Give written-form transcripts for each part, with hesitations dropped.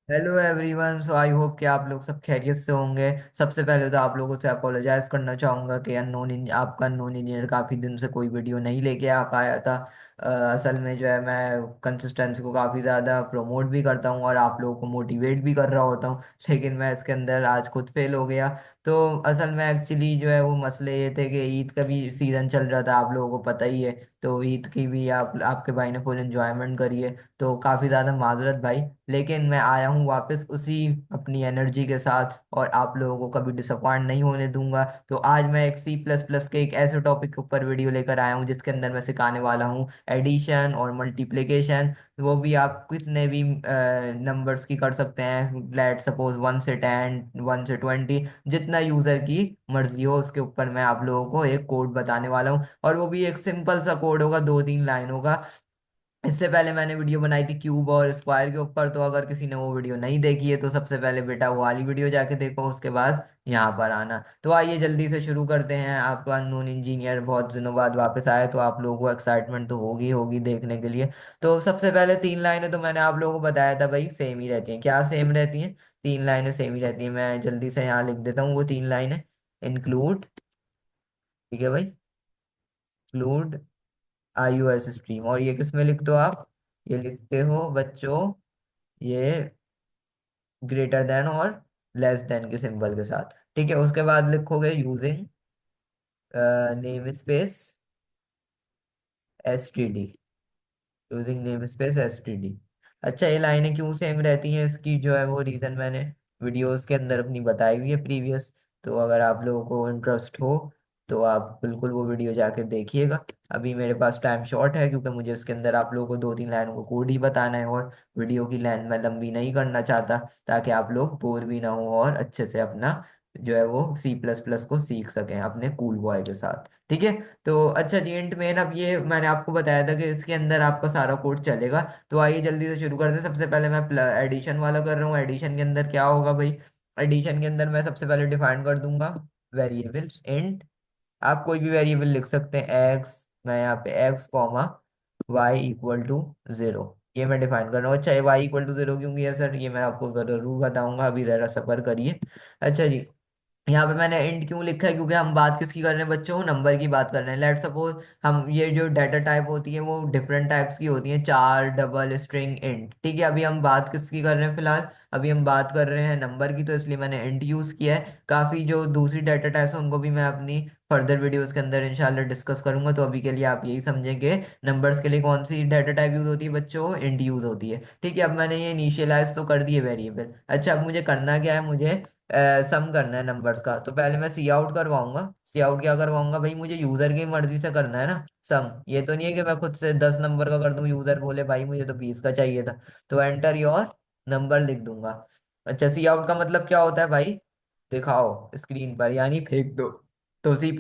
Hello everyone. So I hope कि आप लोग सब खैरियत से होंगे। सबसे पहले तो आप लोगों से अपोलोजाइज करना चाहूँगा कि आपका अननोन इंजीनियर काफ़ी दिन से कोई वीडियो नहीं लेके आ पाया था। असल में जो है मैं कंसिस्टेंसी को काफ़ी ज़्यादा प्रमोट भी करता हूँ और आप लोगों को मोटिवेट भी कर रहा होता हूँ, लेकिन मैं इसके अंदर आज खुद फेल हो गया। तो असल में एक्चुअली जो है वो मसले ये थे कि ईद का भी सीज़न चल रहा था, आप लोगों को पता ही है। तो ईद की भी आपके भाई ने फुल एंजॉयमेंट करी है। तो काफ़ी ज़्यादा माजरत भाई, लेकिन मैं आया हूँ वापस उसी अपनी एनर्जी के साथ और आप लोगों को कभी डिसअपॉइंट नहीं होने दूंगा। तो आज मैं एक C++ के एक ऐसे टॉपिक के ऊपर वीडियो लेकर आया हूँ जिसके अंदर मैं सिखाने वाला हूँ एडिशन और मल्टीप्लिकेशन। वो भी आप कितने भी नंबर्स की कर सकते हैं, लेट सपोज 1 से 10, 1 से 20, जितना यूज़र की मर्जी हो उसके ऊपर मैं आप लोगों को एक कोड बताने वाला हूँ। और वो भी एक सिंपल सा कोड होगा, 2-3 लाइन होगा। इससे पहले मैंने वीडियो बनाई थी क्यूब और स्क्वायर के ऊपर, तो अगर किसी ने वो वीडियो नहीं देखी है तो सबसे पहले बेटा वो वाली वीडियो जाके देखो, उसके बाद यहाँ पर आना। तो आइए जल्दी से शुरू करते हैं। आपका अननोन इंजीनियर बहुत दिनों बाद वापस आया तो आप लोगों को एक्साइटमेंट तो होगी होगी देखने के लिए। तो सबसे पहले 3 लाइनें तो मैंने आप लोगों को बताया था भाई सेम ही रहती हैं। क्या सेम रहती हैं? 3 लाइनें सेम ही रहती हैं। मैं जल्दी से यहाँ लिख देता हूँ वो 3 लाइनें। इंक्लूड, ठीक है भाई, इंक्लूड iOS स्ट्रीम। और ये किस में लिख दो आप? ये लिखते हो बच्चों, ये ग्रेटर देन और लेस देन के सिंबल के साथ, ठीक है। उसके बाद लिखोगे using name space STD, using name space STD. अच्छा, ये लाइनें क्यों सेम रहती हैं इसकी जो है वो रीजन मैंने वीडियोस के अंदर अपनी बताई हुई है प्रीवियस। तो अगर आप लोगों को इंटरेस्ट हो तो आप बिल्कुल वो वीडियो जाकर देखिएगा। अभी मेरे पास टाइम शॉर्ट है क्योंकि मुझे इसके अंदर आप लोगों को 2-3 लाइनों को कोड ही बताना है और वीडियो की लेंथ मैं लंबी नहीं करना चाहता, ताकि आप लोग बोर भी ना हो और अच्छे से अपना जो है वो C++ को सीख सकें अपने कूल बॉय के साथ, ठीक है। तो अच्छा जी, इंट मेन, अब ये मैंने आपको बताया था कि इसके अंदर आपका सारा कोड चलेगा। तो आइए जल्दी से शुरू करते हैं। सबसे पहले मैं एडिशन वाला कर रहा हूँ। एडिशन के अंदर क्या होगा भाई? एडिशन के अंदर मैं सबसे पहले डिफाइन कर दूंगा वेरिएबल इंट। आप कोई भी वेरिएबल लिख सकते हैं, एक्स, मैं यहाँ पे x, y = 0, ये मैं डिफाइन कर रहा हूँ। अच्छा, ये y = 0 क्यों किया सर? ये मैं आपको जरूर बताऊंगा, अभी जरा सब्र करिए। अच्छा जी, यहाँ पे मैंने इंट क्यों लिखा है? क्योंकि हम बात किसकी कर रहे हैं बच्चों? नंबर की बात कर रहे हैं। लेट सपोज हम ये जो डाटा टाइप होती है वो डिफरेंट टाइप्स की होती हैं, चार, डबल, स्ट्रिंग, इंट, ठीक है। अभी हम बात किसकी कर रहे हैं फिलहाल? अभी हम बात कर रहे हैं नंबर की, तो इसलिए मैंने इंट यूज किया है। काफी जो दूसरी डाटा टाइप्स हैं उनको भी मैं अपनी फर्दर वीडियोस के अंदर इंशाल्लाह डिस्कस करूंगा। तो अभी के लिए आप यही समझेंगे नंबर्स के लिए कौन सी डाटा टाइप यूज होती है बच्चों? इंट यूज होती है, ठीक है। अब मैंने ये इनिशियलाइज तो कर दिए वेरिएबल। अच्छा, अब मुझे करना क्या है? मुझे सम करना है नंबर्स का। तो पहले मैं सी आउट करवाऊंगा। सी आउट क्या करवाऊंगा भाई? मुझे यूजर की मर्जी से करना है ना सम। ये तो नहीं है कि मैं खुद से 10 नंबर का कर दूं, यूजर बोले भाई मुझे तो 20 का चाहिए था, तो एंटर योर नंबर लिख दूंगा। अच्छा, सी आउट का मतलब क्या होता है भाई? दिखाओ स्क्रीन पर, यानी फेंक दो। तो C++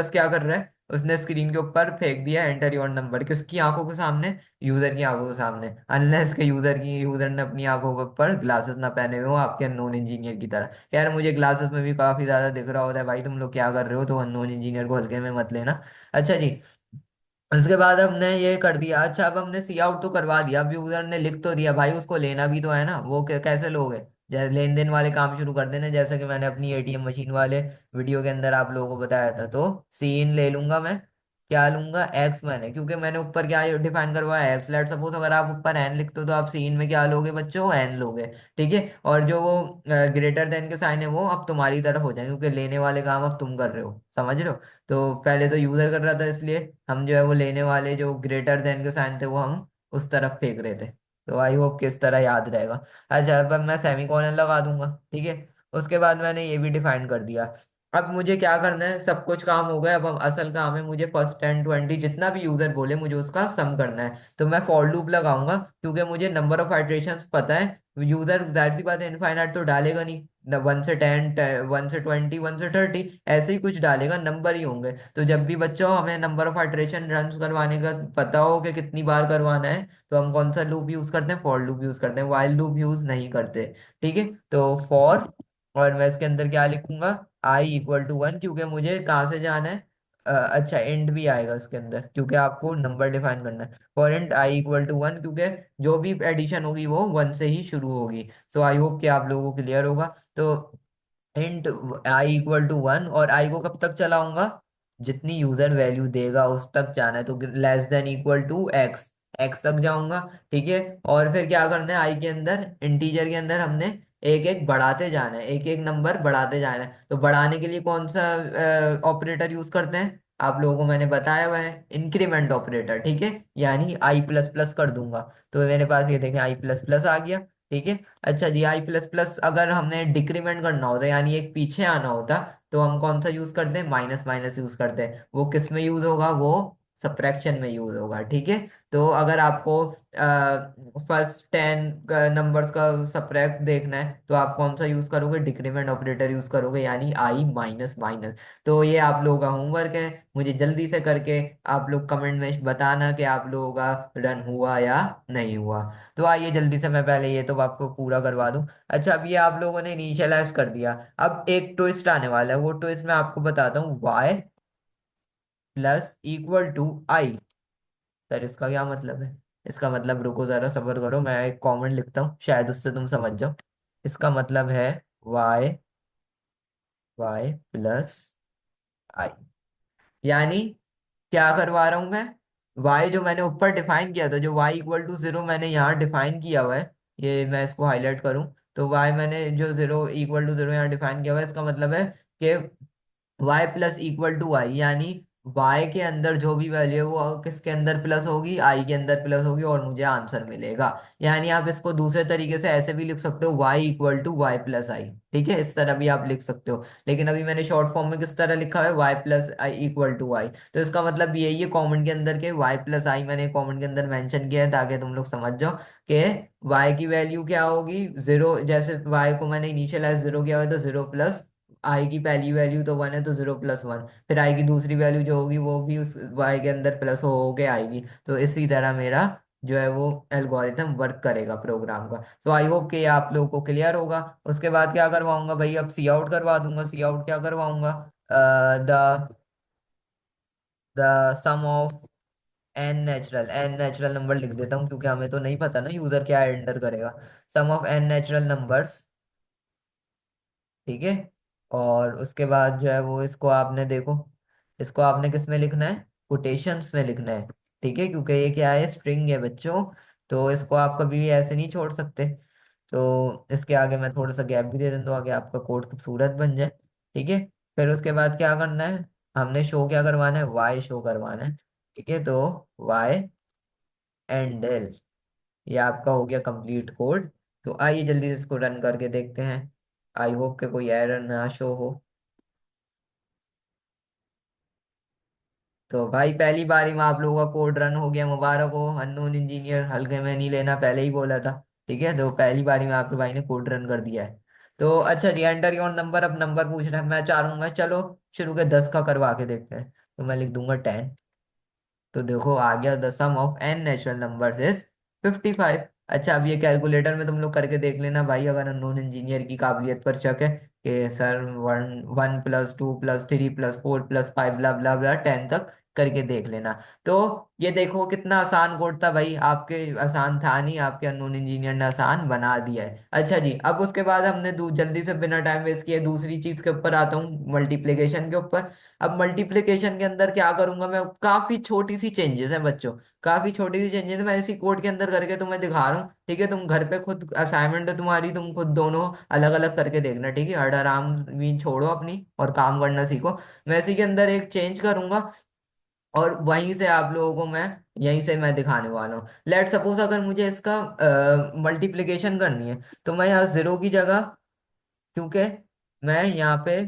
क्या कर रहा है? उसने स्क्रीन के ऊपर फेंक दिया एंटर योर नंबर। किसकी आंखों के सामने? यूजर की आंखों के सामने, अनलेस के यूजर ने अपनी आंखों के ऊपर ग्लासेस ना पहने हुए हो आपके अननोन इंजीनियर की तरह। यार मुझे ग्लासेस में भी काफी ज्यादा दिख रहा होता है भाई, तुम लोग क्या कर रहे हो? तो अननोन इंजीनियर को हल्के में मत लेना। अच्छा जी, उसके बाद हमने ये कर दिया। अच्छा, अब हमने सी आउट तो करवा दिया, अब यूजर ने लिख तो दिया भाई, उसको लेना भी तो है ना। वो कैसे लोगे? जैसे लेन देन वाले काम शुरू कर देने, जैसे कि मैंने अपनी ATM मशीन वाले वीडियो के अंदर आप लोगों को बताया था। तो सीन ले लूंगा मैं, क्या लूंगा? एक्स, मैंने क्योंकि मैंने ऊपर क्या डिफाइन करवाया? एक्स। लेट सपोज अगर आप ऊपर एन लिखते हो तो आप सीन में क्या लोगे बच्चों? एन लोगे, ठीक है। और जो वो ग्रेटर देन के साइन है वो अब तुम्हारी तरफ हो जाएंगे, क्योंकि लेने वाले काम अब तुम कर रहे हो, समझ रहे हो। तो पहले तो यूजर कर रहा था, इसलिए हम जो है वो लेने वाले जो ग्रेटर देन के साइन थे वो हम उस तरफ फेंक रहे थे। तो आई होप किस तरह याद रहेगा। अच्छा, अब मैं सेमी कॉलन लगा दूंगा, ठीक है। उसके बाद मैंने ये भी डिफाइन कर दिया। अब मुझे क्या करना है? सब कुछ काम हो गया, अब असल काम है मुझे फर्स्ट 10-20 जितना भी यूजर बोले मुझे उसका सम करना है। तो मैं फॉर लूप लगाऊंगा, क्योंकि मुझे नंबर ऑफ आइटरेशंस पता है। यूजर जाहिर सी बात है इनफाइनाइट तो डालेगा नहीं, 1 से 10, 1 से 20, 1 से 30, ऐसे ही कुछ डालेगा, नंबर ही होंगे। तो जब भी बच्चों हमें नंबर ऑफ आइटरेशन रन करवाने का पता हो कि कितनी बार करवाना है, तो हम कौन सा लूप यूज करते हैं? फॉर लूप यूज करते हैं, वाइल लूप यूज नहीं करते, ठीक है। तो फॉर, और मैं इसके अंदर क्या लिखूंगा? I = 1, क्योंकि मुझे कहाँ से जाना है? अच्छा इंट भी आएगा इसके अंदर, क्योंकि आपको नंबर डिफाइन करना है। For int I equal to one, क्योंकि जो भी एडिशन होगी वो वन से ही शुरू होगी। सो आई होप कि आप लोगों को क्लियर होगा। तो int I equal to one, और आई को कब तक चलाऊंगा, जितनी यूजर वैल्यू देगा उस तक जाना है। तो less than equal to x, x तक जाऊंगा। ठीक है। और फिर क्या करना है, आई के अंदर इंटीजर के अंदर हमने एक एक बढ़ाते जाना है, एक एक नंबर बढ़ाते जाना है। तो बढ़ाने के लिए कौन सा ऑपरेटर यूज करते हैं, आप लोगों को मैंने बताया हुआ है, इंक्रीमेंट ऑपरेटर। ठीक है, यानी आई प्लस प्लस कर दूंगा। तो मेरे पास ये देखें आई प्लस प्लस आ गया। ठीक है। अच्छा जी, आई प्लस प्लस अगर हमने डिक्रीमेंट करना होता यानी एक पीछे आना होता, तो हम कौन सा यूज करते हैं, माइनस माइनस यूज करते हैं। वो किस में यूज होगा, वो सब्ट्रैक्शन में यूज होगा। ठीक है। तो अगर आपको फर्स्ट 10 नंबर्स का सब्ट्रैक्ट देखना है, तो आप कौन सा यूज करोगे, डिक्रीमेंट ऑपरेटर यूज करोगे, यानी आई माइनस माइनस। तो ये आप लोगों का होमवर्क है, मुझे जल्दी से करके आप लोग कमेंट में बताना कि आप लोगों का रन हुआ या नहीं हुआ। तो आइए जल्दी से मैं पहले ये तो आपको पूरा करवा दूं। अच्छा, अब ये आप लोगों ने इनिशियलाइज कर दिया। अब एक ट्विस्ट आने वाला है, वो ट्विस्ट मैं आपको बताता हूँ। y plus equal to I. Sir इसका क्या मतलब है, इसका मतलब रुको जरा सब्र करो, मैं एक कमेंट लिखता हूँ, शायद उससे तुम समझ जाओ। इसका मतलब है y, y प्लस आई, यानी क्या करवा रहा हूं मैं, y जो मैंने ऊपर डिफाइन किया था, जो y इक्वल टू जीरो मैंने यहाँ डिफाइन किया हुआ है, ये मैं इसको हाईलाइट करूं। तो y मैंने जो जीरो इक्वल टू जीरो यहाँ डिफाइन किया हुआ है, इसका मतलब है कि y प्लस इक्वल टू आई, यानी y के अंदर जो भी वैल्यू है वो किसके अंदर प्लस होगी, i के अंदर प्लस होगी, और मुझे आंसर मिलेगा। यानी आप इसको दूसरे तरीके से ऐसे भी लिख सकते हो, y equal to Y plus I. ठीक है, इस तरह भी आप लिख सकते हो। लेकिन अभी मैंने शॉर्ट फॉर्म में किस तरह लिखा है, y plus I equal to y. तो इसका मतलब यही है कॉमेंट के अंदर के y प्लस आई मैंने कॉमेंट के अंदर मेंशन किया है, ताकि तुम लोग समझ जाओ कि y की वैल्यू क्या होगी, जीरो। जैसे y को मैंने इनिशियलाइज जीरो किया हुआ है, तो जीरो प्लस आई की पहली वैल्यू तो वन है, तो जीरो प्लस वन। फिर आई की दूसरी वैल्यू जो होगी वो भी उस वाई के अंदर प्लस हो के आएगी। तो इसी तरह मेरा जो है वो एल्गोरिथम वर्क करेगा प्रोग्राम का। सो आई होप कि ये आप लोगों को क्लियर होगा। उसके बाद क्या करवाऊंगा भाई, अब सी आउट करवा दूंगा। सी आउट क्या करवाऊंगा, the the sum of n natural number लिख देता हूँ, क्योंकि हमें तो नहीं पता ना यूजर क्या एंटर करेगा। सम ऑफ एन नेचुरल नंबर्स। ठीक है। और उसके बाद जो है वो इसको आपने देखो, इसको आपने किस में लिखना है, कोटेशंस में लिखना है। ठीक है, क्योंकि ये क्या है, स्ट्रिंग है बच्चों। तो इसको आप कभी भी ऐसे नहीं छोड़ सकते। तो इसके आगे मैं थोड़ा सा गैप भी दे दूँ, तो आगे आपका कोड खूबसूरत बन जाए। ठीक है। फिर उसके बाद क्या करना है, हमने शो क्या करवाना है, वाई शो करवाना है। ठीक है, तो वाई एंड एल, ये आपका हो गया कंप्लीट कोड। तो आइए जल्दी से इसको रन करके देखते हैं। आई होप कि कोई एरर ना शो हो। तो भाई पहली बारी में आप लोगों का कोड रन हो गया, मुबारक हो। अननोन इंजीनियर हल्के में नहीं लेना, पहले ही बोला था। ठीक है, तो पहली बारी में आपके भाई ने कोड रन कर दिया है। तो अच्छा जी, एंटर योर नंबर, अब नंबर पूछ रहा है, मैं चाहूंगा चलो शुरू के 10 का करवा के देखते हैं। तो मैं लिख दूंगा 10। तो देखो आ गया, the sum of n natural numbers is 55। अच्छा, अब ये कैलकुलेटर में तुम लोग करके देख लेना भाई, अगर अननोन इंजीनियर की काबिलियत पर शक है कि sir one one plus two plus three plus four plus five blah blah blah 10 तक करके देख लेना। तो ये देखो कितना आसान कोड था भाई, आपके आसान था नहीं, आपके अननोन इंजीनियर ने आसान बना दिया है। अच्छा जी, अब उसके बाद हमने जल्दी से बिना टाइम वेस्ट किए दूसरी चीज के ऊपर आता हूँ, मल्टीप्लिकेशन के ऊपर। अब मल्टीप्लिकेशन के अंदर क्या करूंगा मैं, काफी छोटी सी चेंजेस हैं बच्चों, काफी छोटी सी चेंजेस मैं इसी कोड के अंदर करके तुम्हें दिखा रहा हूँ। ठीक है, तुम घर पे खुद असाइनमेंट है तुम्हारी, तुम खुद दोनों अलग अलग करके देखना। ठीक है, हर आराम भी छोड़ो अपनी और काम करना सीखो। मैं इसी के अंदर एक चेंज करूंगा, और वहीं से आप लोगों को मैं यहीं से मैं दिखाने वाला हूँ। लेट सपोज अगर मुझे इसका मल्टीप्लिकेशन करनी है, तो मैं यहाँ जीरो की जगह, क्योंकि मैं यहाँ पे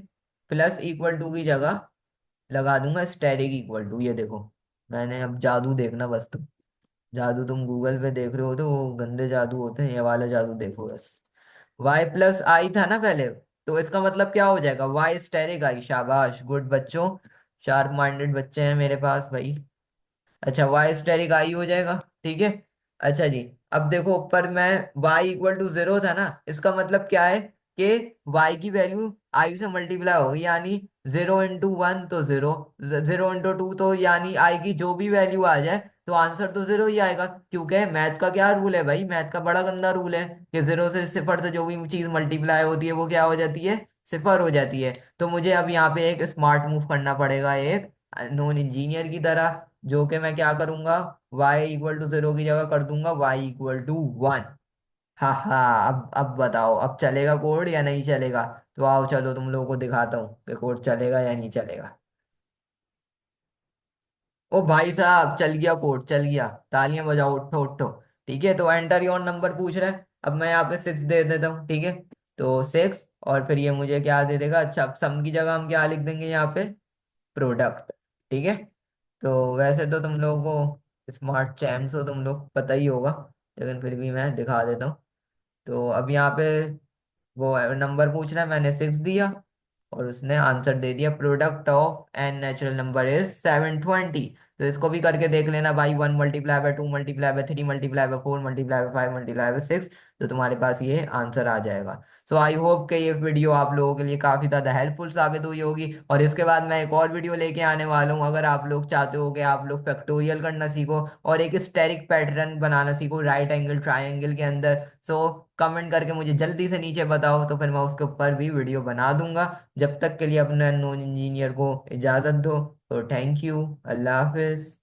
प्लस इक्वल टू की जगह लगा दूंगा स्टेरिक इक्वल टू। ये देखो, मैंने अब जादू देखना बस तुम, जादू तुम गूगल पे देख रहे हो तो वो गंदे जादू होते हैं, ये वाला जादू देखो बस। y प्लस आई था ना पहले, तो इसका मतलब क्या हो जाएगा, y स्टेरिक आई। शाबाश, गुड बच्चों, शार्प माइंडेड बच्चे हैं मेरे पास भाई। अच्छा, वाई स्टेरिक आई हो जाएगा। ठीक है। अच्छा जी, अब देखो ऊपर मैं y इक्वल टू जीरो था ना, इसका मतलब क्या है कि y की वैल्यू आई से मल्टीप्लाई होगी, यानी 0 इंटू 1 तो 0, 0 इंटू 2 तो यानी आई की जो भी वैल्यू आ जाए तो आंसर तो 0 ही आएगा। क्योंकि मैथ का क्या रूल है भाई, मैथ का बड़ा गंदा रूल है कि 0 से 0 से जो भी चीज मल्टीप्लाई होती है वो क्या हो जाती है, 0 हो जाती है। तो मुझे अब यहाँ पे एक स्मार्ट मूव करना पड़ेगा, एक नॉन इंजीनियर की तरह, जो कि मैं क्या करूंगा, y = 0 की जगह कर दूंगा y = 1। हाँ हाँ, अब बताओ, अब चलेगा कोड या नहीं चलेगा? तो आओ चलो तुम लोगों को दिखाता हूँ कि कोड चलेगा या नहीं चलेगा। ओ भाई साहब, चल गया कोड, चल गया, तालियां बजाओ, उठो उठो। ठीक है, तो एंटर योर नंबर पूछ रहा है, अब मैं यहाँ पे 6 दे देता हूँ, ठीक है। तो 6, और फिर ये मुझे क्या दे देगा, अच्छा सम की जगह हम क्या लिख देंगे यहाँ पे, प्रोडक्ट। ठीक है। तो वैसे तो तुम लोगों को स्मार्ट चैम्स हो तुम लोग, पता ही होगा, लेकिन फिर भी मैं दिखा देता हूँ। तो अब यहाँ पे वो नंबर पूछ रहा है, मैंने 6 दिया, और उसने आंसर दे दिया, product of n natural number is 720। तो इसको भी करके देख लेना भाई, 1 × 2 × 3 × 4 × 5 × 5 तो तुम्हारे पास ये आंसर आ जाएगा। सो आई होप कि ये वीडियो आप लोगों के लिए काफी ज्यादा हेल्पफुल साबित हुई होगी, और इसके बाद मैं एक और वीडियो लेके आने वाला हूँ। अगर आप लोग चाहते हो कि आप लोग फैक्टोरियल करना सीखो और एक स्टेरिक पैटर्न बनाना सीखो राइट एंगल ट्रायंगल के अंदर, सो कमेंट करके मुझे जल्दी से नीचे बताओ, तो फिर मैं उसके ऊपर भी वीडियो बना दूंगा। जब तक के लिए अपने नॉन इंजीनियर को इजाजत दो। तो थैंक यू, अल्लाह हाफिज।